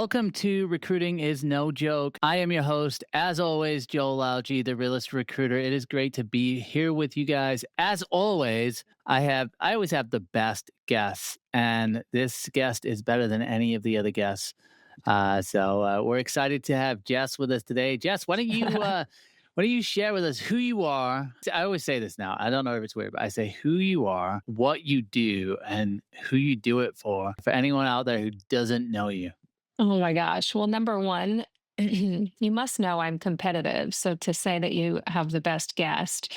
Welcome to Recruiting is No Joke. I am your host, as always, Joel Algie, the realist recruiter. It is great to be here with you guys. As always, I always have the best guests, and this guest is better than any of the other guests. So we're excited to have Jess with us today. Jess, why don't you share with us who you are? I always say this now. I don't know if it's weird, but I say who you are, what you do, and who you do it for anyone out there who doesn't know you. Oh my gosh. Well, number one, you must know I'm competitive. So to say that you have the best guest,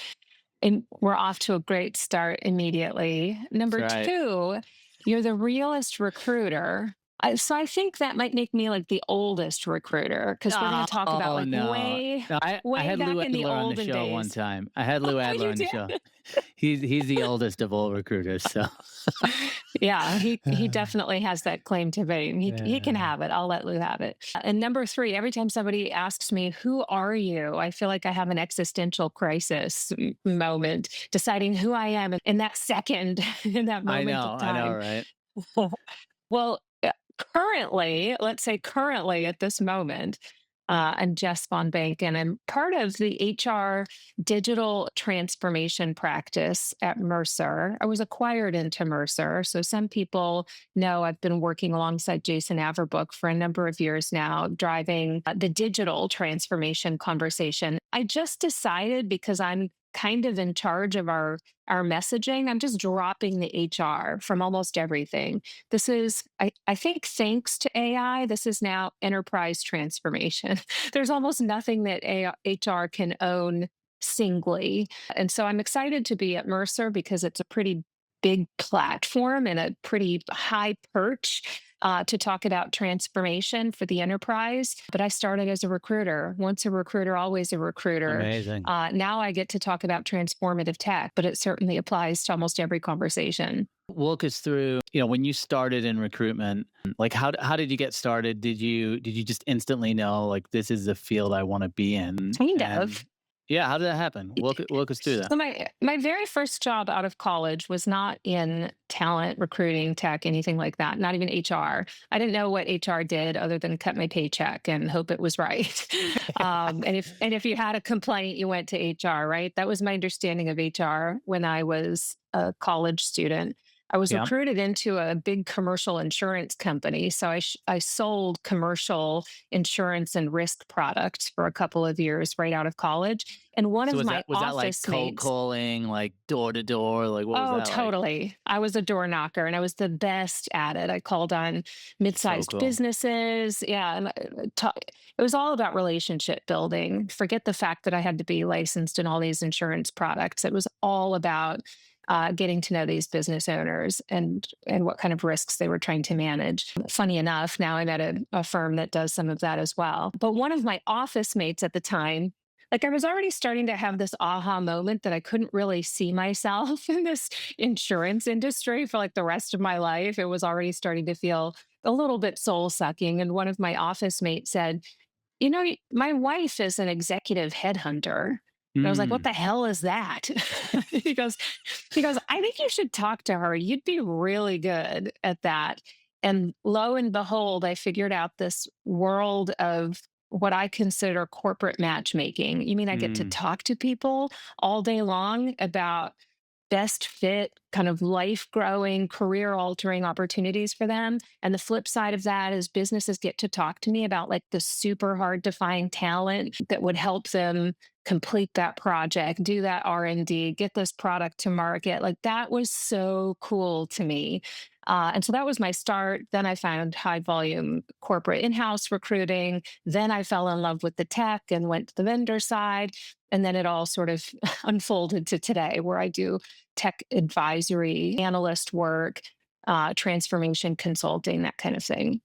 and we're off to a great start immediately. That's Number right. two, you're the realest recruiter. So I think that might make me like the oldest recruiter because we're going to talk about Oh, like no. No, I way had Lou back in the Adler on the olden show one days. time. I had Lou Oh, Adler you on the show. did? He's the oldest of all recruiters, so Yeah, he definitely has that claim to fame. He can Yeah. have it. I'll let Lou have it. And number three, every time somebody asks me, "Who are you?" I feel like I have an existential crisis moment, deciding who I am in that second, in that moment of I know, time. right? Well, currently, let's say currently at this moment, I'm Jess VonBank, and I'm part of the HR digital transformation practice at Mercer. I was acquired into Mercer. So some people know I've been working alongside Jason Averbook for a number of years now, driving the digital transformation conversation. I just decided because I'm kind of in charge of our messaging, I'm just dropping the HR from almost everything. This is, I think, thanks to AI, this is now enterprise transformation. There's almost nothing that HR can own singly. And so I'm excited to be at Mercer because it's a pretty big platform and a pretty high perch to talk about transformation for the enterprise. But I started as a recruiter. Once a recruiter, always a recruiter. Amazing. Now I get to talk about transformative tech, but it certainly applies to almost every conversation. Walk us through, when you started in recruitment, like how did you get started? Did you just instantly know like this is the field I want to be in? Kind And of. yeah, how did that happen? Walk us through that. So my very first job out of college was not in talent, recruiting, tech, anything like that, not even HR. I didn't know what HR did other than cut my paycheck and hope it was right. And if you had a complaint, you went to HR, right? That was my understanding of HR when I was a college student. I was Yeah. recruited into a big commercial insurance company. So I sold commercial insurance and risk products for a couple of years right out of college. And one So of was my that like office cold mates, calling, like door to door? Like what was oh, that like? totally. I was a door knocker and I was the best at it. I called on So mid-sized cool. businesses. Yeah. And it was all about relationship building. Forget the fact that I had to be licensed in all these insurance products. It was all about getting to know these business owners and what kind of risks they were trying to manage. Funny enough, now I'm at a firm that does some of that as well. But one of my office mates at the time, like I was already starting to have this aha moment that I couldn't really see myself in this insurance industry for like the rest of my life. It was already starting to feel a little bit soul sucking. And one of my office mates said, my wife is an executive headhunter. And I was like, what Mm. the hell is that? he goes, I think you should talk to her. You'd be really good at that. And lo and behold, I figured out this world of what I consider corporate matchmaking. You mean I get to Mm. talk to people all day long about best fit, kind of life growing, career altering opportunities for them. And the flip side of that is businesses get to talk to me about like the super hard to find talent that would help them complete that project, do that R&D, get this product to market. Like that was so cool to me. And so that was my start. Then I found high volume corporate in house recruiting. Then I fell in love with the tech and went to the vendor side. And then it all sort of unfolded to today, where I do tech advisory, analyst work, transformation consulting, that kind of thing.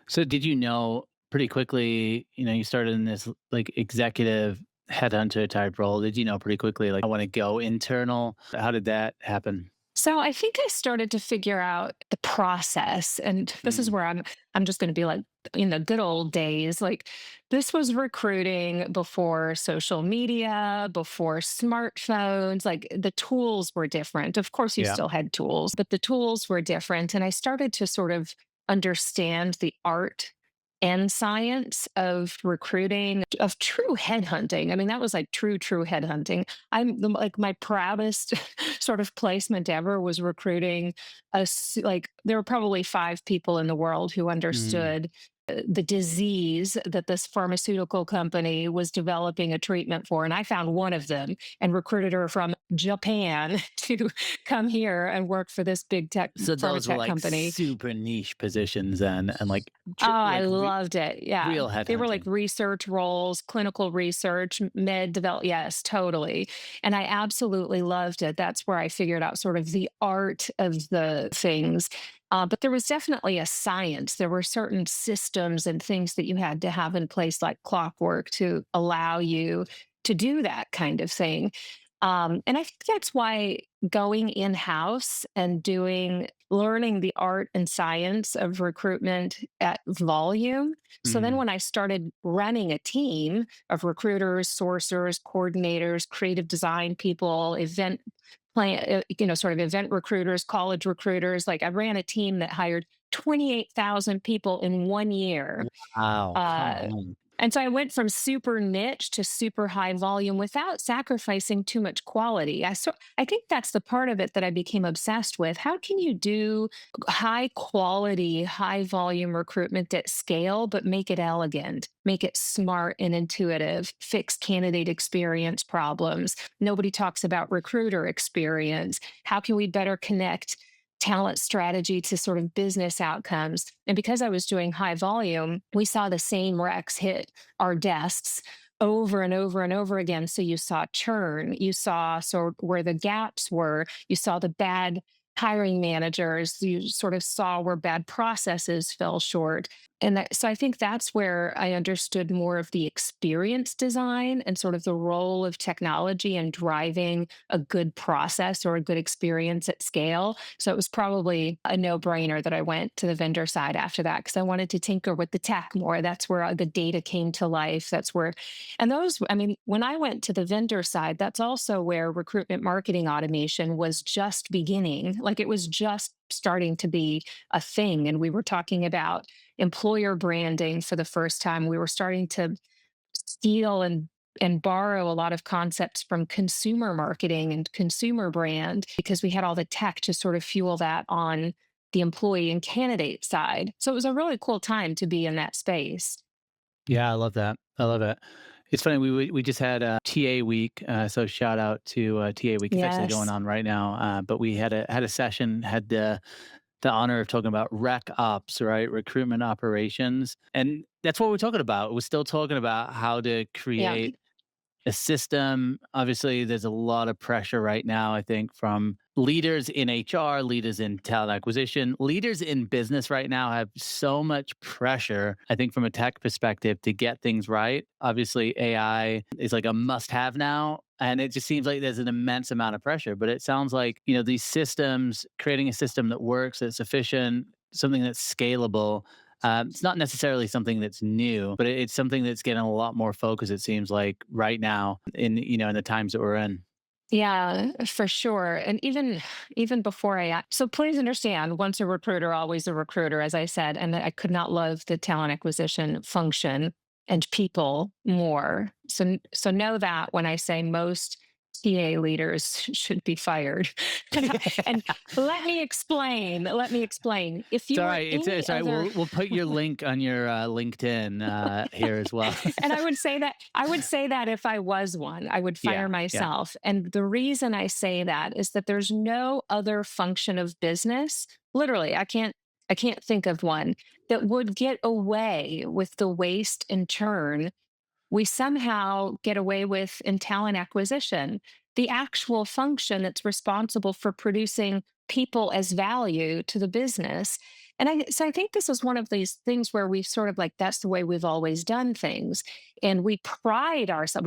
So did you know pretty quickly, you started in this like executive headhunter type role. Did you know pretty quickly like I want to go internal? How did that happen? So I think I started to figure out the process, and this is Mm. where I'm just going to be like in the good old days. Like this was recruiting before social media, before smartphones. Like the tools were different. Of course, you Yeah. still had tools, but the tools were different, and I started to sort of understand the art and science of recruiting, of true headhunting. I mean, that was like true headhunting. Like my proudest sort of placement ever was recruiting like there were probably 5 people in the world who Mm. understood the disease that this pharmaceutical company was developing a treatment for. And I found one of them and recruited her from Japan to come here and work for this big tech So pharma those were tech like company. super niche positions and like Oh, I like loved it. Yeah. real They were like headhunting. research roles, clinical research, med develop. Yes, totally. And I absolutely loved it. That's where I figured out sort of the art of the things. But there was definitely a science. There were certain systems and things that you had to have in place, like clockwork, to allow you to do that kind of thing. And I think that's why going in house and learning the art and science of recruitment at volume. So then Mm. when I started running a team of recruiters, sourcers, coordinators, creative design people, sort of event recruiters, college recruiters, like I ran a team that hired 28,000 people in 1 year. Wow, come uh, on. and so I went from super niche to super high volume without sacrificing too much quality. I think that's the part of it that I became obsessed with. How can you do high quality, high volume recruitment at scale, but make it elegant, make it smart and intuitive, fix candidate experience problems? Nobody talks about recruiter experience. How can we better connect talent strategy to sort of business outcomes? And because I was doing high volume, we saw the same recs hit our desks over and over and over again. So you saw churn, you saw sort where the gaps were, you saw the bad hiring managers, you sort of saw where bad processes fell short. So I think that's where I understood more of the experience design and sort of the role of technology and driving a good process or a good experience at scale. So it was probably a no brainer that I went to the vendor side after that because I wanted to tinker with the tech more. That's where the data came to life. And I mean, when I went to the vendor side, that's also where recruitment marketing automation was just beginning. Like it was just starting to be a thing. And we were talking about employer branding for the first time. We were starting to steal and borrow a lot of concepts from consumer marketing and consumer brand because we had all the tech to sort of fuel that on the employee and candidate side. So it was a really cool time to be in that space. Yeah, I love that. I love it. It's funny, we just had a TA week, so shout out to, TA week. It's actually going Yes. on right now, but we had a session, had the honor of talking about rec ops, right? Recruitment operations, and that's what we're talking about. We're still talking about how to Yeah. create a system. Obviously, there's a lot of pressure right now, I think, from leaders in HR, leaders in talent acquisition, leaders in business right now have so much pressure, I think, from a tech perspective to get things right. Obviously, AI is like a must have now. And it just seems like there's an immense amount of pressure. But it sounds like, these systems, creating a system that works, that's efficient, something that's scalable, it's not necessarily something that's new, but it's something that's getting a lot more focus. It seems like right now in the times that we're in. Yeah, for sure. And even before so please understand, once a recruiter, always a recruiter, as I said, and I could not love the talent acquisition function and people more. So know that when I say most TA leaders should be fired. And let me explain. If It's you all were right. any It's all right. other We'll put your link on your LinkedIn here as well. and I would say that if I was one, I would fire Yeah, yeah. myself. And the reason I say that is that there's no other function of business. Literally, I can't think of one that would get away with the waste and churn we somehow get away with in talent acquisition. The actual function that's responsible for producing people as value to the business. So I think this is one of these things where we sort of like, that's the way we've always done things. And we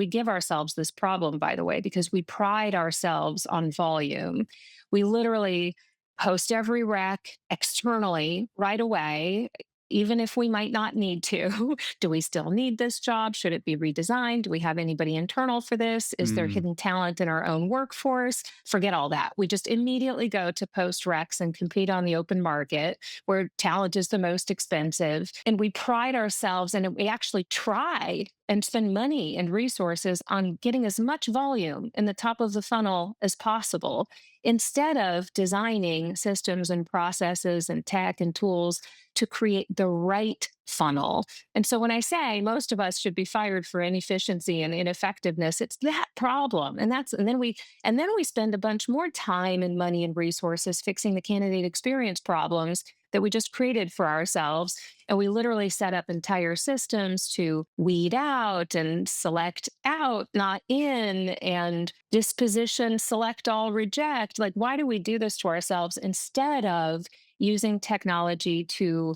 give ourselves this problem, by the way, because we pride ourselves on volume. We literally post every rec externally right away even if we might not need to. Do we still need this job? Should it be redesigned? Do we have anybody internal for this? Is there Mm. hidden talent in our own workforce? Forget all that. We just immediately go to post recs and compete on the open market where talent is the most expensive. And we pride ourselves and we actually try and spend money and resources on getting as much volume in the top of the funnel as possible instead of designing systems and processes and tech and tools to create the right funnel. And so when I say most of us should be fired for inefficiency and ineffectiveness, it's that problem. And then we spend a bunch more time and money and resources fixing the candidate experience problems that we just created for ourselves. And we literally set up entire systems to weed out and select out, not in, and disposition, select all, reject. Like, why do we do this to ourselves instead of using technology to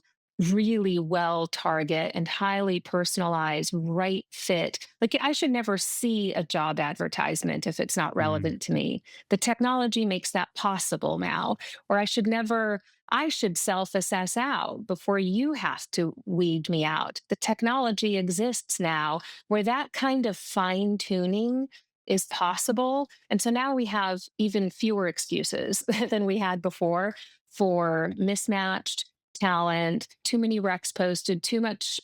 really well target and highly personalize right fit? Like, I should never see a job advertisement if it's not Mm. relevant to me. The technology makes that possible now. Or I should self assess out before you have to weed me out. The technology exists now where that kind of fine tuning is possible. And so now we have even fewer excuses than we had before for mismatched talent, too many recs posted, too much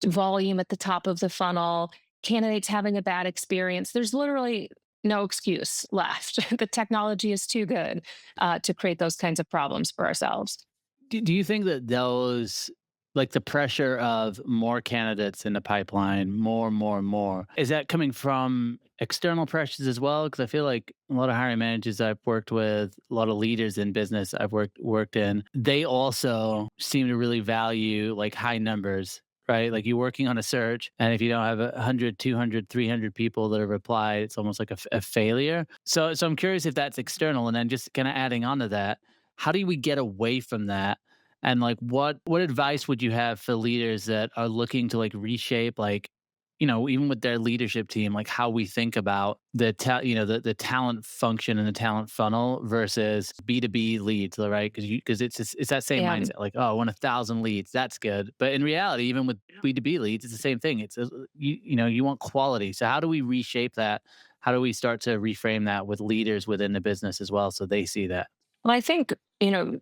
volume at the top of the funnel, candidates having a bad experience. There's literally no excuse left. The technology is too good to create those kinds of problems for ourselves. Do you think that those, like the pressure of more candidates in the pipeline, more, is that coming from external pressures as well? Because I feel like a lot of hiring managers I've worked with, a lot of leaders in business I've worked in, they also seem to really value like high numbers. Right. Like you're working on a search, and if you don't have 100, 200, 300 people that have replied, it's almost like a failure. So I'm curious if that's external. And then just kind of adding on to that, how do we get away from that? And like what advice would you have for leaders that are looking to like reshape like, even with their leadership team, like how we think about the talent function and the talent funnel versus B2B leads, right? Because it's that same Yeah. mindset, like, oh, I want 1,000 leads, that's good. But in reality, even with B2B leads, it's the same thing. You want quality. So how do we reshape that? How do we start to reframe that with leaders within the business as well so they see that? Well, I think,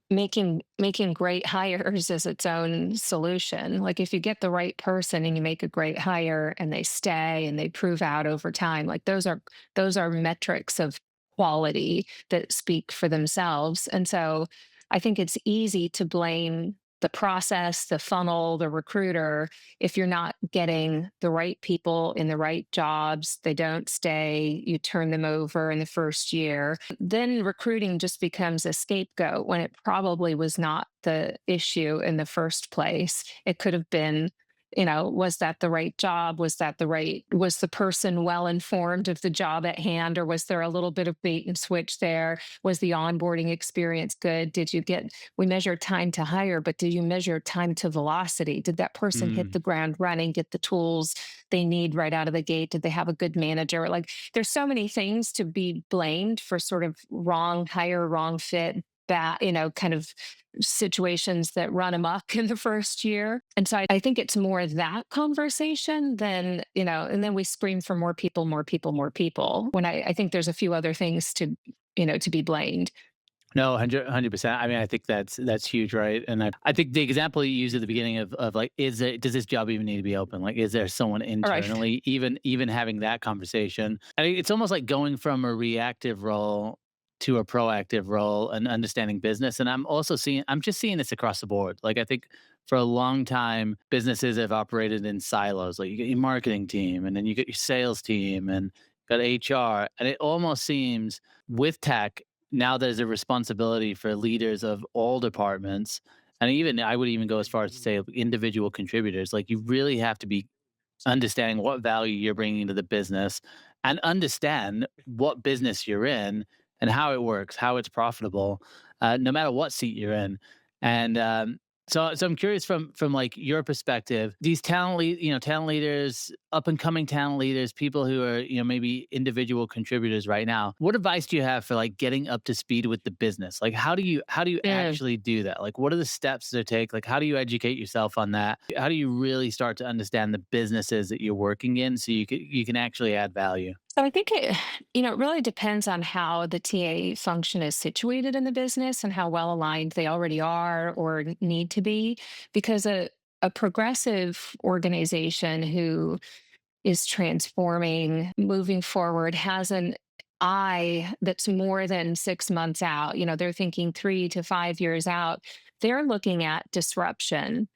making great hires is its own solution. Like if you get the right person and you make a great hire and they stay and they prove out over time, like those are metrics of quality that speak for themselves. And so I think it's easy to blame the process, the funnel, the recruiter if you're not getting the right people in the right jobs. They don't stay, you turn them over in the first year, then recruiting just becomes a scapegoat when it probably was not the issue in the first place. It could have been, was that the right job? Was the person well informed of the job at hand, or was there a little bit of bait and switch there? Was the onboarding experience good? We measure time to hire, but did you measure time to velocity? Did that person hit Mm. the ground running, get the tools they need right out of the gate? Did they have a good manager? Like, there's so many things to be blamed for sort of wrong hire, wrong fit, bad, kind of situations that run amok in the first year. And so I think it's more that conversation than, and then we scream for more people, more people, more people. When I think there's a few other things to be blamed. No, 100%. I mean, I think that's huge, right? And I think the example you used at the beginning of like, does this job even need to be open? Like, is there someone All right. internally even having that conversation? I mean, it's almost like going from a reactive role to a proactive role and understanding business. And I'm just seeing this across the board. Like, I think for a long time, businesses have operated in silos. Like, you get your marketing team, and then you get your sales team, and got HR, and it almost seems with tech now there's a responsibility for leaders of all departments, and even I would even go as far as to say individual contributors. Like, you really have to be understanding what value you're bringing to the business and understand what business you're in and how it works, how it's profitable, no matter what seat you're in. And So I'm curious from like your perspective, these talent leaders, up and coming talent leaders, people who are, maybe individual contributors right now. What advice do you have for like getting up to speed with the business? Like how do you Mm. actually do that? Like what are the steps to take? Like how do you educate yourself on that? How do you really start to understand the businesses that you're working in so you can actually add value? So I think it really depends on how the TA function is situated in the business and how well aligned they already are or need to be. Because a progressive organization who is transforming, moving forward, has an eye that's more than 6 months out. They're thinking 3 to 5 years out. They're looking at disruption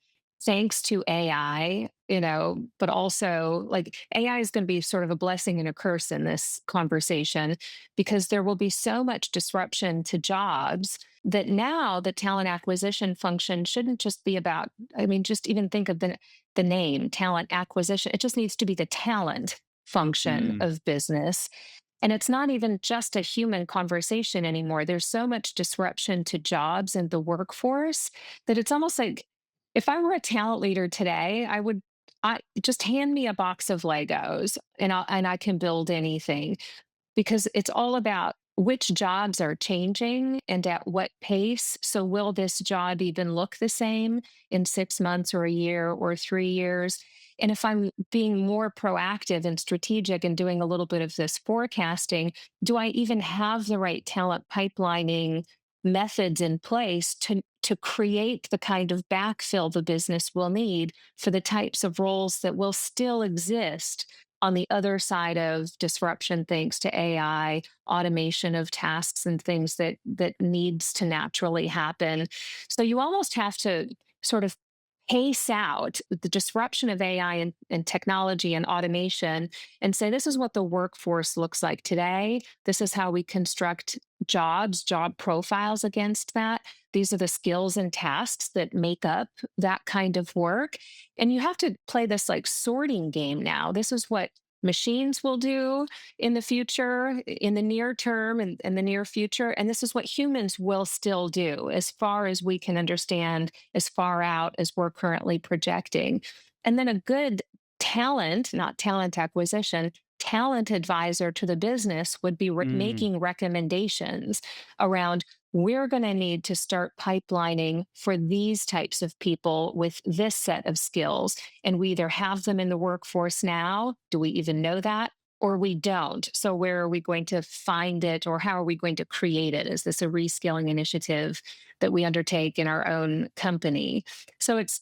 thanks to AI, but also like AI is going to be sort of a blessing and a curse in this conversation because there will be so much disruption to jobs that now the talent acquisition function shouldn't just be about, I mean, just even think of the name talent acquisition. It just needs to be the talent function Mm, of business. And it's not even just a human conversation anymore. There's so much disruption to jobs and the workforce that it's almost like if I were a talent leader today, I just hand me a box of Legos and I can build anything because it's all about which jobs are changing and at what pace. So, will this job even look the same in 6 months or a year or 3 years? And if I'm being more proactive and strategic and doing a little bit of this forecasting, do I even have the right talent pipelining methods in place to create the kind of backfill the business will need for the types of roles that will still exist on the other side of disruption thanks to AI, automation of tasks and things that needs to naturally happen. So you almost have to sort of pace out the disruption of AI and technology and automation and say, this is what the workforce looks like today. This is how we construct jobs, job profiles against that. These are the skills and tasks that make up that kind of work. And you have to play this like sorting game now. This is what machines will do in the future, in the near term and the near future. And this is what humans will still do as far as we can understand, as far out as we're currently projecting. And then a good talent, not talent acquisition, talent advisor to the business would be mm, making recommendations around we're going to need to start pipelining for these types of people with this set of skills. And we either have them in the workforce now, do we even know that? Or we don't. So, where are we going to find it, or how are we going to create it? Is this a reskilling initiative that we undertake in our own company? So, it's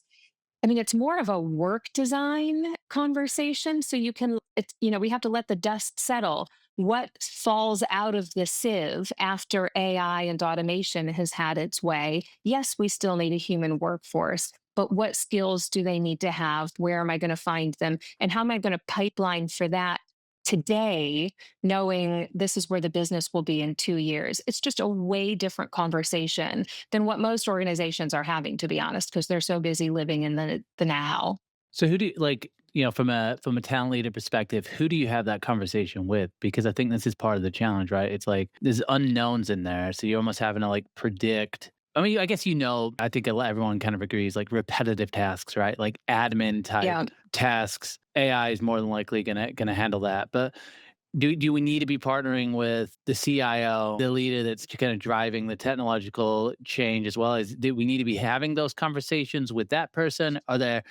more of a work design conversation. So we have to let the dust settle. What falls out of the sieve after AI and automation has had its way? Yes, we still need a human workforce, but what skills do they need to have? Where am I going to find them? And how am I going to pipeline for that today, knowing this is where the business will be in 2 years? It's just a way different conversation than what most organizations are having, to be honest, because they're so busy living in the now. So who do you like, from a talent leader perspective, who do you have that conversation with? Because I think this is part of the challenge, right? It's like there's unknowns in there. So you're almost having to like predict. I mean, I guess I think everyone kind of agrees, like repetitive tasks, right? Like admin type Yeah, tasks. AI is more than likely gonna handle that. But do we need to be partnering with the CIO, the leader that's kind of driving the technological change as well? As do we need to be having those conversations with that person? Are there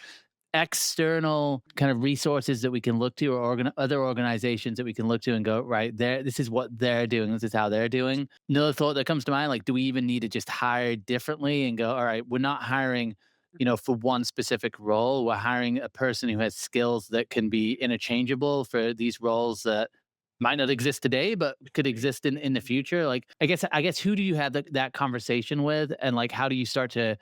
external kind of resources that we can look to, or other organizations that we can look to and go, right there, this is what they're doing, this is how they're doing? Another thought that comes to mind, like, do we even need to just hire differently and go, all right, we're not hiring, for one specific role, we're hiring a person who has skills that can be interchangeable for these roles that might not exist today but could exist in the future. Like, I guess who do you have that conversation with, and like how do you start to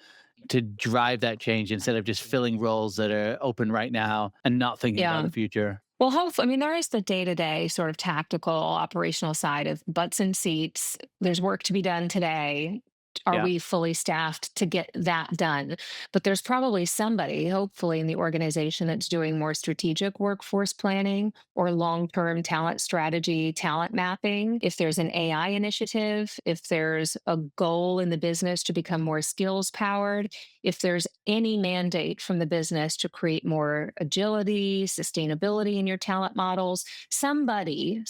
drive that change instead of just filling roles that are open right now and not thinking about yeah. the future? Well, hopefully, I mean, there is the day to day sort of tactical operational side of butts and seats. There's work to be done today. are Yeah. we fully staffed to get that done? But there's probably somebody, hopefully, in the organization that's doing more strategic workforce planning or long term talent strategy, talent mapping. If there's an AI initiative, if there's a goal in the business to become more skills powered, if there's any mandate from the business to create more agility, sustainability in your talent models, somebody,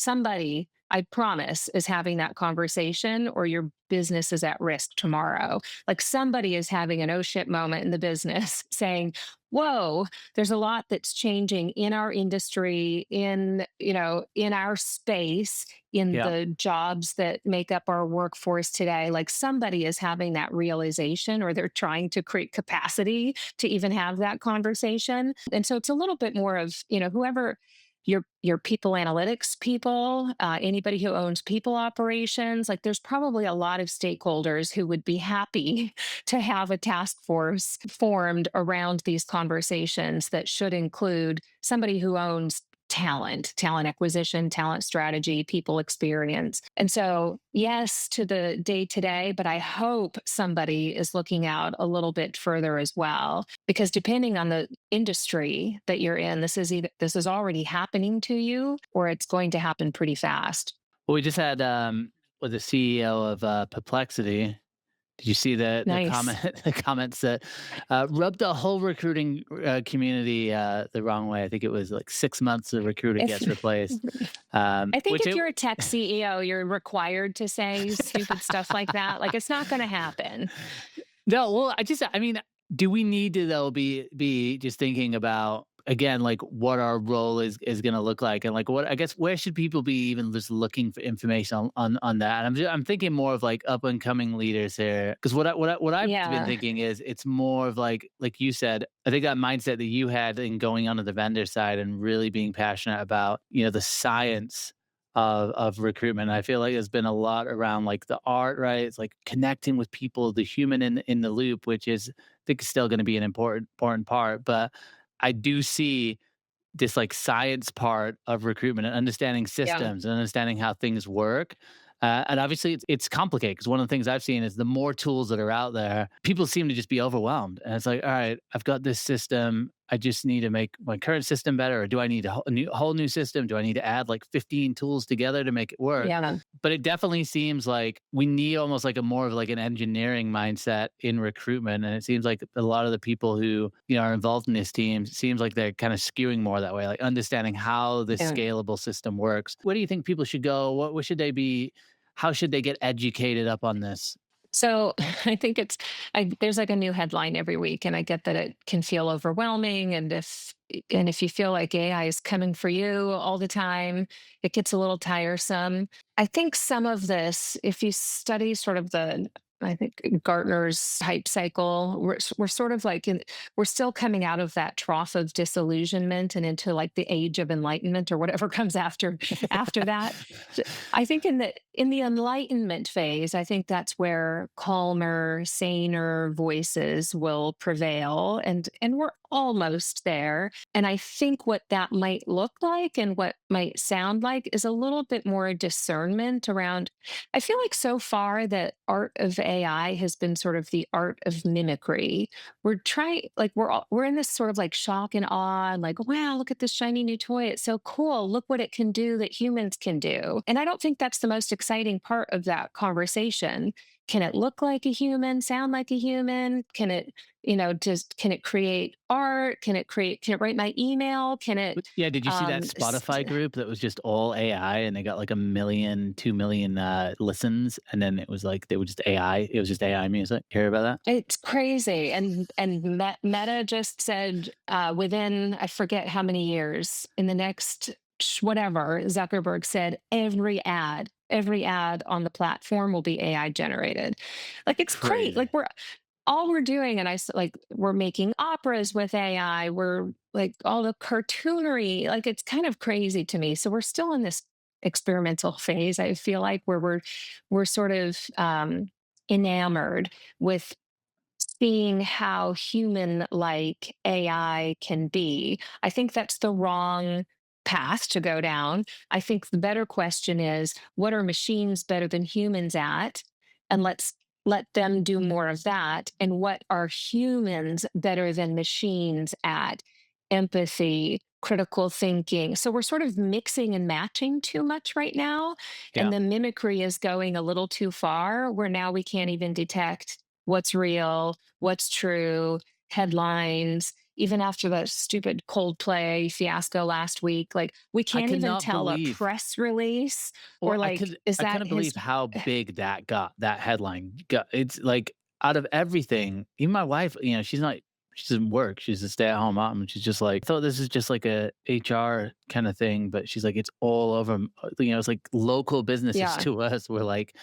I promise, is having that conversation, or your business is at risk tomorrow. Like somebody is having an oh shit moment in the business saying, whoa, there's a lot that's changing in our industry, in our space, in Yeah. the jobs that make up our workforce today. Like somebody is having that realization, or they're trying to create capacity to even have that conversation. And so it's a little bit more of, whoever your people analytics people, anybody who owns people operations, like there's probably a lot of stakeholders who would be happy to have a task force formed around these conversations that should include somebody who owns talent acquisition, talent strategy, people experience. And so, yes, to the day to day, but I hope somebody is looking out a little bit further as well, because depending on the industry that you're in, this is already happening to you, or it's going to happen pretty fast. Well, we just had with the CEO of Perplexity. Did you see the comment Nice. the comments that rubbed the whole recruiting community the wrong way? I think it was like 6 months the recruiter If gets replaced. I think Which if it you're a tech CEO, you're required to say stupid stuff like that. Like it's not going to happen. No, well, I mean, do we need to though be just thinking about again like what our role is going to look like and like what I guess where should people be even just looking for information on that? I'm thinking more of like up and coming leaders here because what I've been Yeah. thinking is it's more of like you said. I think that mindset that you had in going onto the vendor side and really being passionate about the science of recruitment. I feel like there's been a lot around like the art, right? It's like connecting with people, the human in the loop, which is I think is still going to be an important part. But I do see this like science part of recruitment and understanding Yeah. systems and understanding how things work. And obviously, it's complicated because one of the things I've seen is the more tools that are out there, people seem to just be overwhelmed. And it's like, all right, I've got this system. I just need to make my current system better. Or do I need a whole new system? Do I need to add like 15 tools together to make it work? Yeah. But it definitely seems like we need almost like a more of like an engineering mindset in recruitment. And it seems like a lot of the people who, are involved in these teams, it seems like they're kind of skewing more that way, like understanding how this Yeah. scalable system works. Where do you think people should go? What should they be? How should they get educated up on this? So I think there's like a new headline every week, and I get that it can feel overwhelming. And if you feel like AI is coming for you all the time, it gets a little tiresome. I think some of this, if you study sort of I think Gartner's hype cycle, we're sort of like we're still coming out of that trough of disillusionment and into like the age of enlightenment or whatever comes after that. I think in the enlightenment phase, I think that's where calmer, saner voices will prevail, and we're almost there. And I think what that might look like and what might sound like is a little bit more discernment around. I feel like so far that art of AI has been sort of the art of mimicry. We're trying, like we're in this sort of like shock and awe, and like, wow, look at this shiny new toy. It's so cool. Look what it can do that humans can do. And I don't think that's the most exciting part of that conversation. Can it look like a human, sound like a human? Can it, just can it create art? Can it write my email? Can it Yeah, did you see that Spotify group that was just all AI and they got like 1,000,000, 2,000,000 listens and then it was like they were just AI. It was just AI music. Hear about that? It's crazy, and Meta just said within I forget how many years in the next whatever Zuckerberg said every ad on the platform will be AI generated. Like it's great. Crazy. Like we're doing, and like we're making operas with AI. We're like all the cartoonery. Like it's kind of crazy to me. So we're still in this experimental phase. I feel like where we're sort of enamored with seeing how human like AI can be. I think that's the wrong path to go down. I think the better question is, what are machines better than humans at? And let's let them do more of that. And what are humans better than machines at? Empathy, critical thinking. So we're sort of mixing and matching too much right now. Yeah. And the mimicry is going a little too far, where now we can't even detect what's real, what's true, headlines. Even after the stupid Coldplay fiasco last week, like we I can't could even not tell a believe press release Well, or like, is I that couldn't believe his? how big that got, that headline got. It's like out of everything, even my wife, she doesn't work. She's a stay-at-home mom, and she's just like, "I thought this is just like a HR kind of thing," but she's like, "It's all over." It's like local businesses Yeah. to us were like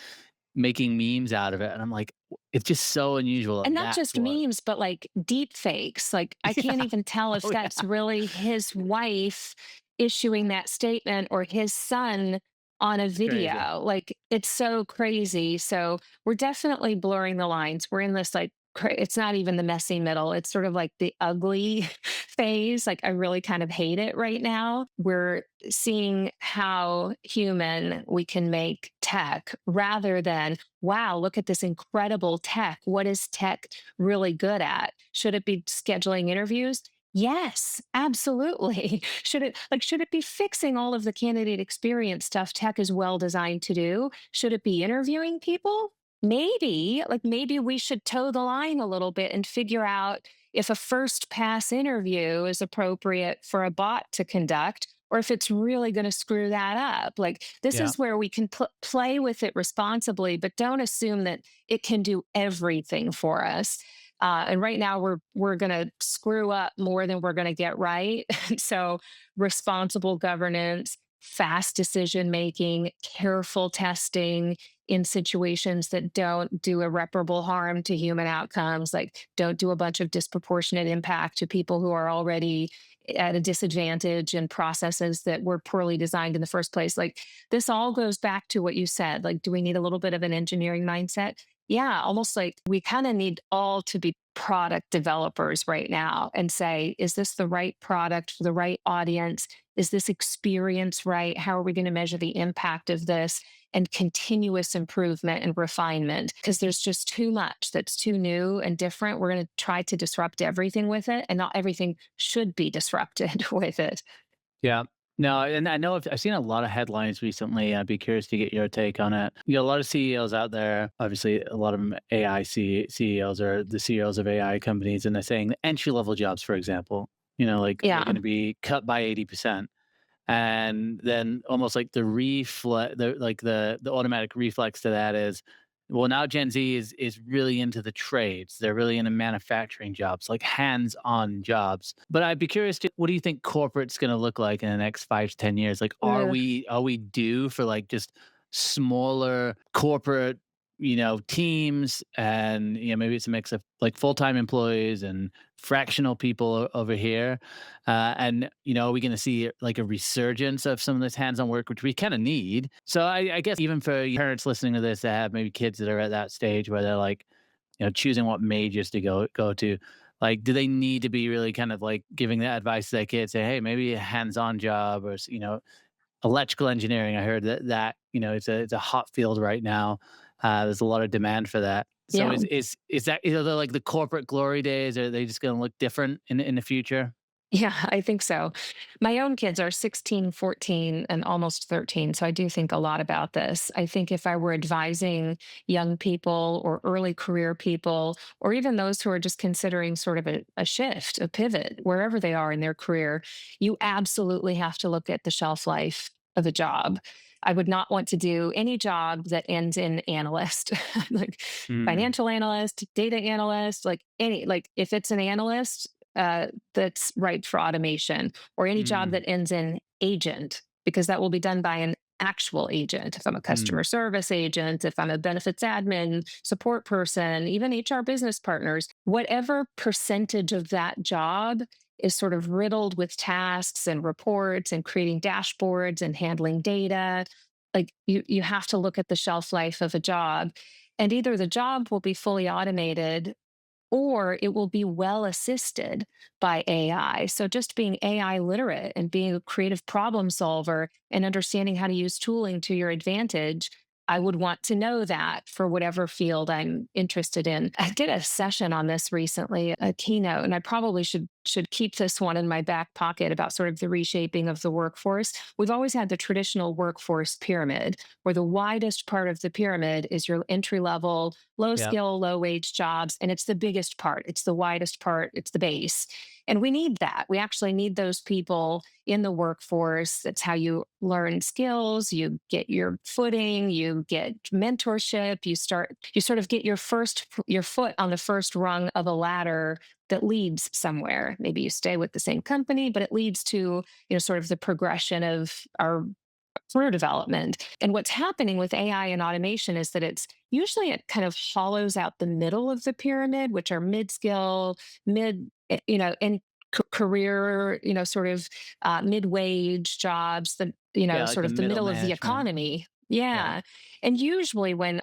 making memes out of it, and I'm like, it's just so unusual. And And not that's just what, memes, but like deep fakes. Like I can't yeah, even tell if oh that's yeah, really his wife issuing that statement or his son on a it's crazy. video. Like it's so crazy. So we're definitely blurring the lines. We're in this like it's not even the messy middle. It's sort of like the ugly phase. Like I really kind of hate it right now. We're seeing how human we can make tech rather than, wow, look at this incredible tech. What is tech really good at? Should it be scheduling interviews? Yes, absolutely. Should it be fixing all of the candidate experience stuff tech is well designed to do? Should it be interviewing people? Maybe, like maybe we should toe the line a little bit and figure out if a first pass interview is appropriate for a bot to conduct or if it's really going to screw that up. Like this Yeah, is where we can play with it responsibly, but don't assume that it can do everything for us. And right now we're going to screw up more than we're going to get right. So responsible governance, fast decision making, careful testing in situations that don't do irreparable harm to human outcomes, like don't do a bunch of disproportionate impact to people who are already at a disadvantage and processes that were poorly designed in the first place. Like this all goes back to what you said. Like, do we need a little bit of an engineering mindset? Yeah, almost like we kind of need all to be product developers right now and say, is this the right product for the right audience? Is this experience right? How are we going to measure the impact of this? And continuous improvement and refinement because there's just too much that's too new and different. We're going to try to disrupt everything with it, and not everything should be disrupted with it. yeah. No, and I know I've seen a lot of headlines recently. I'd be curious to get your take on it. You got a lot of CEOs out there. Obviously, a lot of them CEOs or the CEOs of AI companies, and they're saying entry level jobs, for example, like they're Yeah. going to be cut by 80%. And then almost like the automatic reflex to that is, well, now Gen Z is really into the trades. They're really into manufacturing jobs, like hands-on jobs. But I'd be curious to, what do you think corporate's going to look like in the next 5 to 10 years? Like, Ugh. are we due for like just smaller corporate, teams, and maybe it's a mix of like full-time employees and fractional people over here, and are we going to see like a resurgence of some of this hands-on work, which we kind of need? So I guess even for parents listening to this that have maybe kids that are at that stage where they're like, choosing what majors to go to, like, do they need to be really kind of like giving that advice to their kids, say, hey, maybe a hands-on job or electrical engineering? I heard it's a hot field right now. There's a lot of demand for that. So Yeah. is that like the corporate glory days? Are they just going to look different in the future? Yeah, I think so. My own kids are 16, 14, and almost 13. So I do think a lot about this. I think if I were advising young people or early career people, or even those who are just considering sort of a shift, a pivot, wherever they are in their career, you absolutely have to look at the shelf life of a job. I would not want to do any job that ends in analyst, like Mm, financial analyst, data analyst, like any, like if it's an analyst, that's ripe for automation, or any job mm, that ends in agent, because that will be done by an actual agent. If I'm a mm, customer service agent, if I'm a benefits admin, support person, even HR business partners, whatever percentage of that job is sort of riddled with tasks and reports and creating dashboards and handling data. Like you have to look at the shelf life of a job. And either the job will be fully automated or it will be well assisted by AI. So just being AI literate and being a creative problem solver and understanding how to use tooling to your advantage I would want to know that for whatever field I'm interested in. I did a session on this recently, a keynote, and I probably should keep this one in my back pocket about sort of the reshaping of the workforce. We've always had the traditional workforce pyramid, where the widest part of the pyramid is your entry level, low Yeah. skill, low wage jobs, and it's the biggest part. It's the widest part. It's the base. And we need that. We actually need those people in the workforce. That's how you learn skills, you get your footing, you get mentorship, you sort of get your foot on the first rung of a ladder that leads somewhere. Maybe you stay with the same company, but it leads to, sort of the progression of our career development. And what's happening with AI and automation is that it kind of hollows out the middle of the pyramid, which are mid skill, and career, sort of mid wage jobs, Yeah, like sort the of the middle middle of the management. economy. Yeah. Yeah. And usually when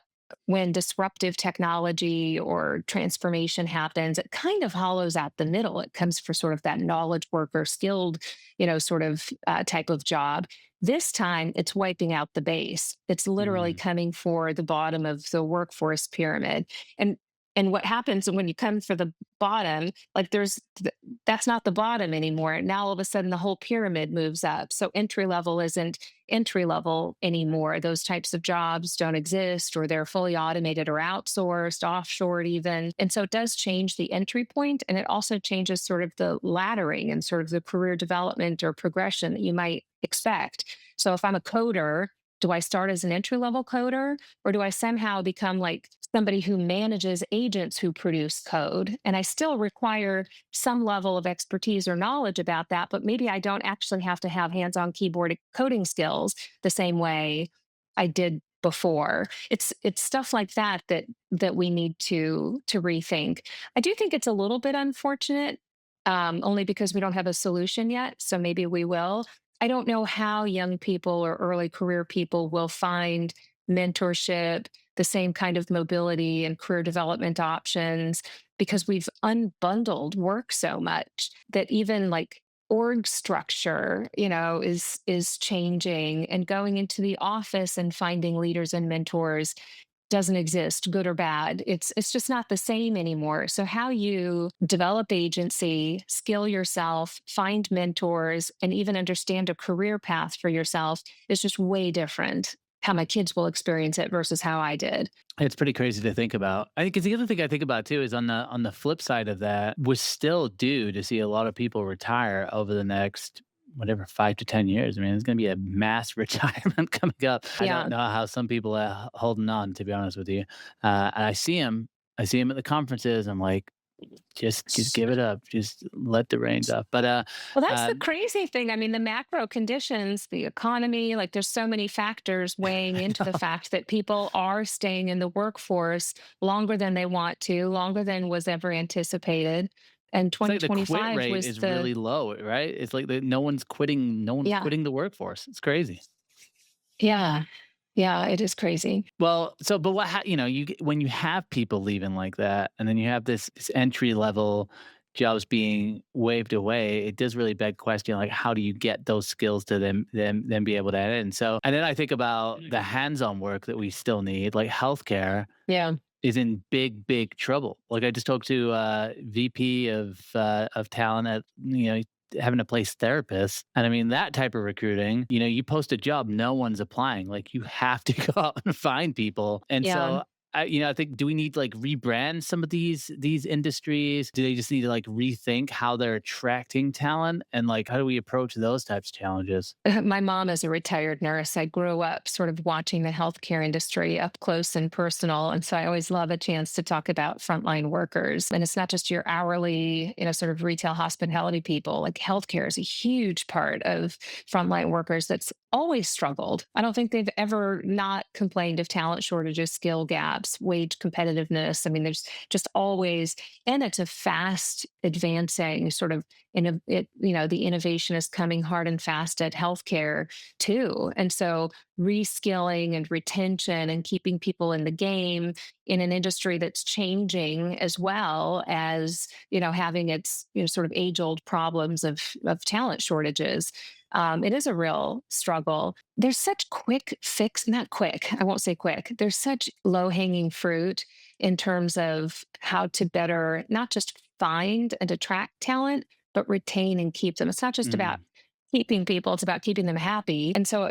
disruptive technology or transformation happens, it kind of hollows out the middle. It comes for sort of that knowledge worker, skilled, sort of type of job. This time, it's wiping out the base. It's literally Mm. coming for the bottom of the workforce pyramid. And and what happens when you come for the bottom, like that's not the bottom anymore. Now all of a sudden the whole pyramid moves up. So entry level isn't entry level anymore. Those types of jobs don't exist, or they're fully automated or outsourced, offshored even. And so it does change the entry point, and it also changes sort of the laddering and sort of the career development or progression that you might expect. So if I'm a coder, do I start as an entry level coder, or do I somehow become like somebody who manages agents who produce code? And I still require some level of expertise or knowledge about that, but maybe I don't actually have to have hands on keyboard coding skills the same way I did before. It's stuff like that we need to rethink. I do think it's a little bit unfortunate, only because we don't have a solution yet. So maybe we will. I don't know how young people or early career people will find mentorship, the same kind of mobility and career development options, because we've unbundled work so much that even like org structure, is changing, and going into the office and finding leaders and mentors doesn't exist, good or bad. It's just not the same anymore. So how you develop agency, skill yourself, find mentors, and even understand a career path for yourself is just way different. How my kids will experience it versus how I did. It's pretty crazy to think about. I think 'cause the other thing I think about too is on the flip side of that, we're still due to see a lot of people retire over the next whatever 5 to 10 years. I mean, there's going to be a mass retirement coming up. I don't Yeah. know how some people are holding on, to be honest with you. And I see them at the conferences. I'm like, just give it up, just let the reins off. Well, that's Uh, the crazy thing. I mean, the macro conditions, the economy, like there's so many factors weighing I into the know. fact that people are staying in the workforce longer than they want to, longer than was ever anticipated. And It's like the quit 2025 rate was is really low, right? It's like no one's quitting. No one's yeah, quitting the workforce. It's crazy. yeah, yeah, it is crazy. Well, so but when you have people leaving like that, and then you have this entry level jobs being waved away, it does really beg question like how do you get those skills to them be able to add in? So and then I think about the hands-on work that we still need, like healthcare Yeah, is in big trouble. Like I just talked to VP of talent at having to place therapists, and I mean that type of recruiting. You post a job, no one's applying. Like you have to go out and find people, and yeah. so. I think do we need to like rebrand some of these industries? Do they just need to like rethink how they're attracting talent and like how do we approach those types of challenges? My mom is a retired nurse. I grew up sort of watching the healthcare industry up close and personal. And so I always love a chance to talk about frontline workers. And it's not just your hourly, sort of retail hospitality people. Like healthcare is a huge part of frontline workers that's always struggled. I don't think they've ever not complained of talent shortages, skill gaps, wage competitiveness. I mean, there's just always, and it's a fast advancing sort of the innovation is coming hard and fast at healthcare too. And so reskilling and retention and keeping people in the game in an industry that's changing as well as, having its, sort of age old problems of talent shortages. It is a real struggle. There's such quick fix, not quick, I won't say quick. There's such low hanging fruit in terms of how to better not just find and attract talent, but retain and keep them. It's not just about Mm, keeping people, it's about keeping them happy. And so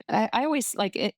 I always like it.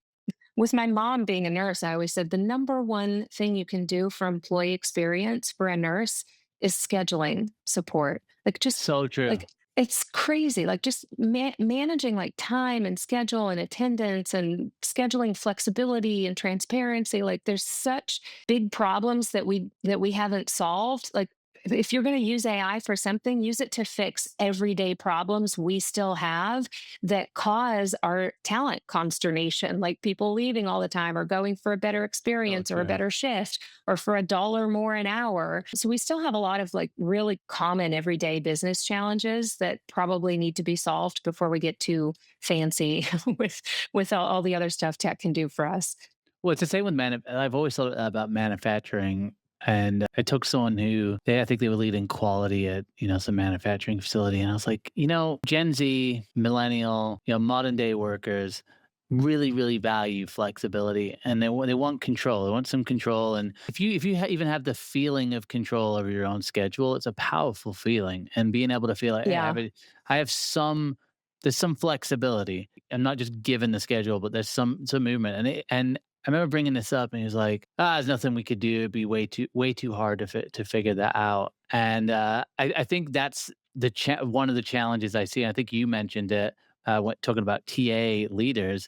With my mom being a nurse, I always said the number one thing you can do for employee experience for a nurse is scheduling support. Like just so true. like it's crazy. Like just managing like time and schedule and attendance and scheduling flexibility and transparency. Like there's such big problems that we haven't solved. Like if you're going to use AI for something, use it to fix everyday problems we still have that cause our talent consternation, like people leaving all the time or going for a better So experience or a true. better shift or for $1 more an hour. So we still have a lot of like really common everyday business challenges that probably need to be solved before we get too fancy with all the other stuff tech can do for us. Well, it's the same with I've always thought about manufacturing, and I took someone who I think they were leading quality at, some manufacturing facility, and I was like, Gen Z, millennial, modern day workers really, really value flexibility, and they want control. They want some control, and if you even have the feeling of control over your own schedule, it's a powerful feeling, and being able to feel like, hey, Yeah. I have some. There's some flexibility. I'm not just given the schedule, but there's some movement, and I remember bringing this up, and he was like, "Ah, there's nothing we could do. It'd be way too hard to figure that out." And I think that's one of the challenges I see. I think you mentioned it when talking about TA leaders.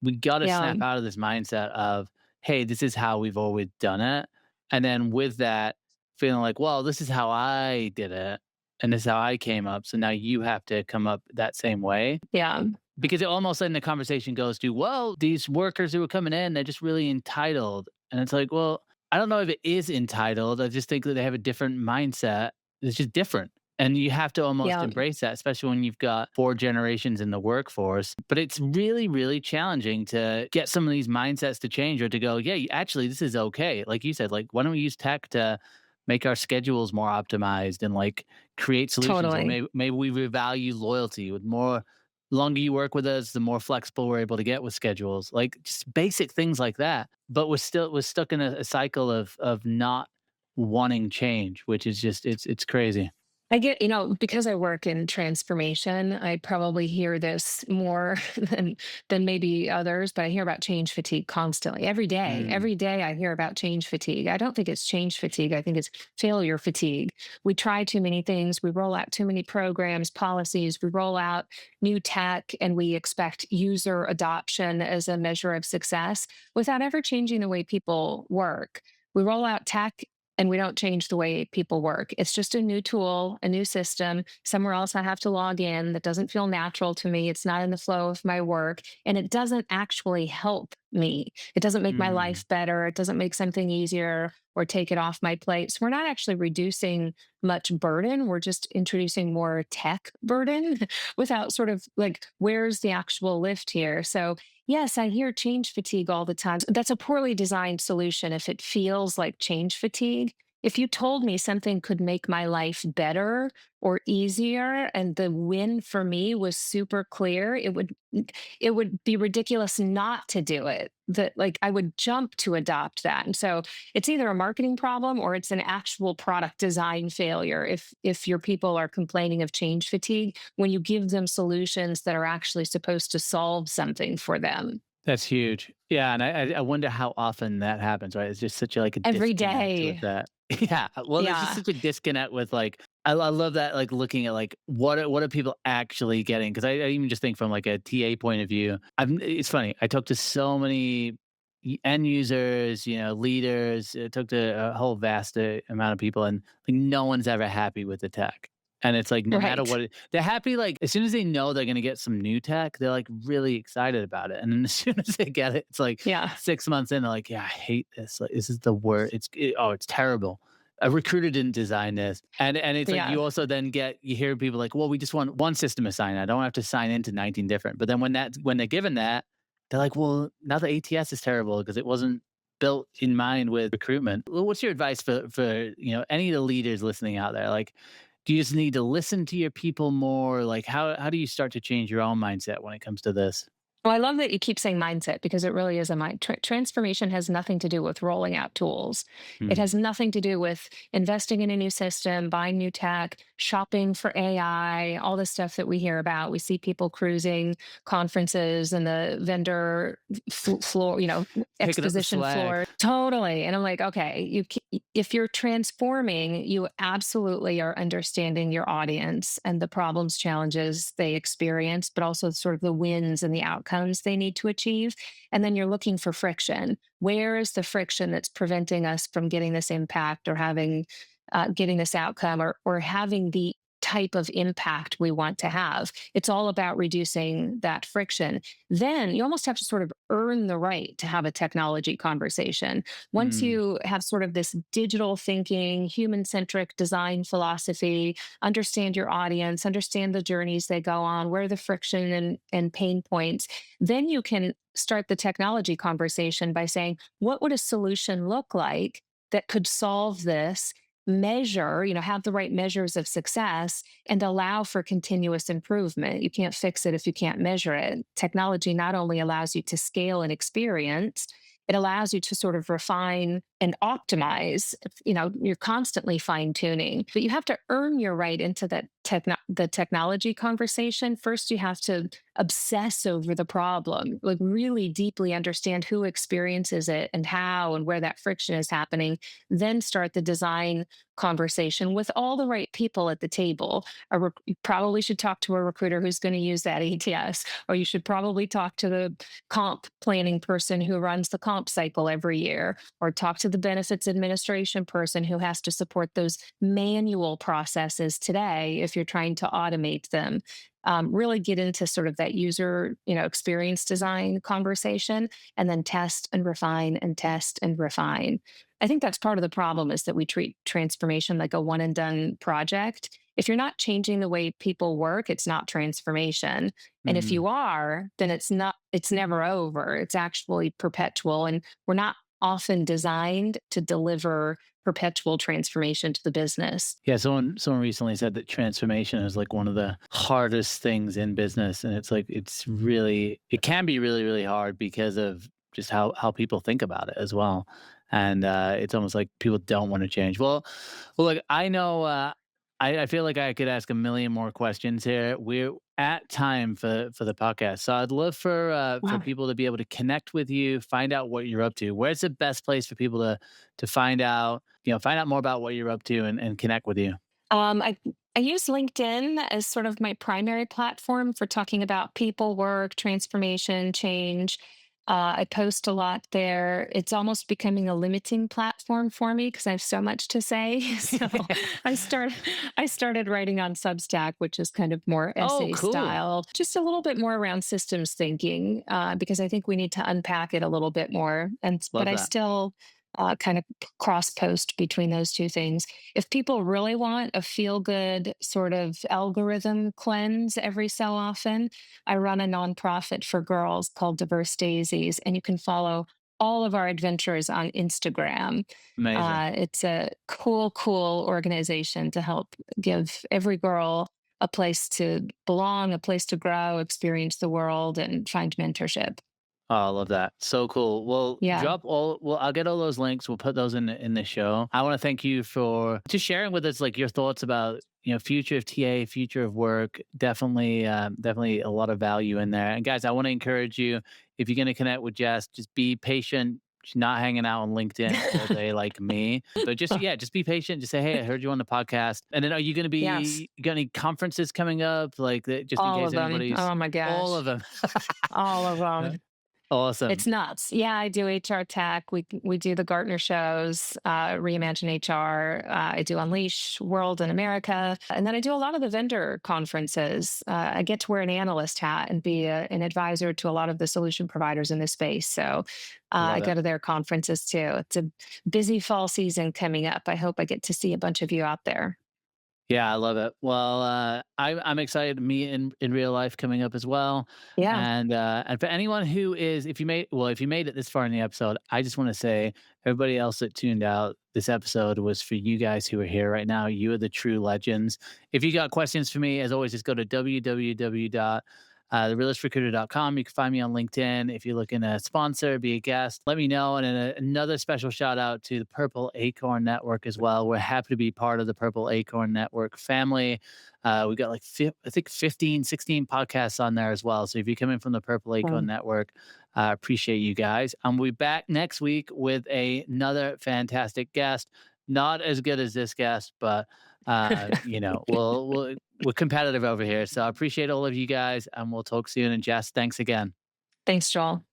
We got to Yeah. snap out of this mindset of, "Hey, this is how we've always done it," and then with that, feeling like, "Well, this is how I did it, and this is how I came up. So now you have to come up that same way." Yeah. Because it almost then the conversation goes to, well, these workers who are coming in, they're just really entitled. And it's like, well, I don't know if it is entitled. I just think that they have a different mindset. It's just different. And you have to almost Yeah. embrace that, especially when you've got 4 generations in the workforce. But it's really, really challenging to get some of these mindsets to change or to go, yeah, actually, this is okay. Like you said, like, why don't we use tech to make our schedules more optimized and like create solutions? Or Totally. maybe we value loyalty with more longer you work with us, the more flexible we're able to get with schedules, like just basic things like that. But we're stuck in a cycle of not wanting change, which is just it's crazy. I get, because I work in transformation, I probably hear this more than maybe others, but I hear about change fatigue constantly. Every day. Mm, Every day I hear about change fatigue. I don't think it's change fatigue. I think it's failure fatigue. We try too many things, we roll out too many programs, policies, we roll out new tech, and we expect user adoption as a measure of success without ever changing the way people work. We roll out tech and we don't change the way people work. It's just a new tool, a new system. Somewhere else I have to log in that doesn't feel natural to me. It's not in the flow of my work. And it doesn't actually help me. It doesn't make my mm. life better. It doesn't make something easier or take it off my plate. So we're not actually reducing much burden. We're just introducing more tech burden without sort of like, where's the actual lift here? So yes, I hear change fatigue all the time. That's a poorly designed solution if it feels like change fatigue. If you told me something could make my life better or easier and the win for me was super clear, it would be ridiculous not to do it. That like I would jump to adopt that. And so it's either a marketing problem or it's an actual product design failure if your people are complaining of change fatigue when you give them solutions that are actually supposed to solve something for them. That's huge. Yeah, and I wonder how often that happens, right? It's just such a Every disconnect with day. that. Yeah, well, there's just Yeah. such a disconnect with, like I love that, like, looking at, like, what are people actually getting? Because I even just think from, like, a TA point of view, it's funny, I talk to so many end users, leaders, I talk to a whole vast, amount of people, and, like, no one's ever happy with the tech. And it's like, no matter Right. what they're happy, like, as soon as they know they're gonna get some new tech, they're, like, really excited about it, and then as soon as they get it, it's like Yeah. 6 months in, they're like, "Yeah, I hate this, like, this is the worst. It's terrible. A recruiter didn't design this." And it's like Yeah. you also then you hear people like, "Well, we just want one system assigned. I don't have to sign into 19 different." But then when they're given that, they're like, "Well, now the ATS is terrible because it wasn't built in mind with recruitment." Well, what's your advice for any of the leaders listening out there? Like, Do you just need to listen to your people more? Like, how do you start to change your own mindset when it comes to this? Well, I love that you keep saying mindset because it really is a mind. Transformation has nothing to do with rolling out tools. It Mm. has nothing to do with investing in a new system, buying new tech, shopping for AI, all the stuff that we hear about. We see people cruising conferences and the vendor floor, Picking up the exposition slack. floor. Totally. And I'm like, okay, if you're transforming, you absolutely are understanding your audience and the problems, challenges they experience, but also sort of the wins and the outcomes they need to achieve. And then you're looking for friction. Where is the friction that's preventing us from getting this impact or having getting this outcome or having the type of impact we want to have? It's all about reducing that friction. Then you almost have to sort of earn the right to have a technology conversation. Once Mm. you have sort of this digital thinking, human centric design philosophy, understand your audience, understand the journeys they go on, where the friction and pain points, then you can start the technology conversation by saying, what would a solution look like that could solve this? Measure, have the right measures of success and allow for continuous improvement. You can't fix it if you can't measure it. Technology not only allows you to scale and experience, it allows you to sort of refine and optimize. You're constantly fine tuning, but you have to earn your right into the technology conversation. First, you have to obsess over the problem, like really deeply understand who experiences it and how and where that friction is happening. Then start the design conversation with all the right people at the table. You probably should talk to a recruiter who's going to use that ATS, or you should probably talk to the comp planning person who runs the comp cycle every year, or talk to the benefits administration person who has to support those manual processes today if you're trying to automate them. Really get into sort of that user, experience design conversation, and then test and refine and test and refine. I think that's part of the problem is that we treat transformation like a one and done project. If you're not changing the way people work, it's not transformation. And if Mm. you are, then it's never over. It's actually perpetual. And we're not often designed to deliver perpetual transformation to the business. Yeah, someone recently said that transformation is like one of the hardest things in business, and it's like it can be really really hard because of just how people think about it as well, and it's almost like people don't want to change. Well, look, I know I feel like I could ask a million more questions here. We're at time for the podcast, so I'd love for Wow. people to be able to connect with you, find out what you're up to. Where's the best place for people to find out more about what you're up to and connect with you? I use LinkedIn as sort of my primary platform for talking about people, work, transformation, change. I post a lot there. It's almost becoming a limiting platform for me because I have so much to say. So I start I started writing on Substack, which is kind of more Oh, essay cool. style, just a little bit more around systems thinking, because I think we need to unpack it a little bit more. But Love I that. still kind of cross post between those two things. If people really want a feel good sort of algorithm cleanse every so often, I run a nonprofit for girls called Diverse Daisies, and you can follow all of our adventures on Instagram. Amazing. It's a cool organization to help give every girl a place to belong, a place to grow, experience the world, and find mentorship. Oh, I love that. So cool. Yeah. I'll get all those links. We'll put those in the show. I want to thank you for just sharing with us like your thoughts about, future of TA, future of work. Definitely a lot of value in there. And guys, I want to encourage you, if you're going to connect with Jess, just be patient. She's not hanging out on LinkedIn all day like me. But just be patient. Just say, hey, I heard you on the podcast. And then are you going to Yes. be, got any conferences coming up? Like just in All case of them. anybody's, Oh my all of gosh. them. All of them. Awesome. It's nuts. Yeah, I do HR tech. We do the Gartner shows, Reimagine HR. I do Unleash World in America, and then I do a lot of the vendor conferences. I get to wear an analyst hat and be an advisor to a lot of the solution providers in this space. So I Love go it. to their conferences too. It's a busy fall season coming up. I hope I get to see a bunch of you out there. Yeah, I love it. Well, I'm excited to meet in real life coming up as well. Yeah. And for anyone who is, if you made it this far in the episode, I just want to say everybody else that tuned out, this episode was for you guys who are here right now. You are the true legends. If you got questions for me, as always, just go to www.therealistrecruiter.com. You can find me on LinkedIn. If you're looking to sponsor, be a guest, let me know. And then another special shout out to the Purple Acorn Network as well. We're happy to be part of the Purple Acorn Network family. We got like, I think 15, 16 podcasts on there as well. So if you're coming from the Purple Acorn Um, Network, appreciate you guys. And we'll be back next week with another fantastic guest. Not as good as this guest, but we're competitive over here. So I appreciate all of you guys, and we'll talk soon. And Jess, thanks again. Thanks, Joel.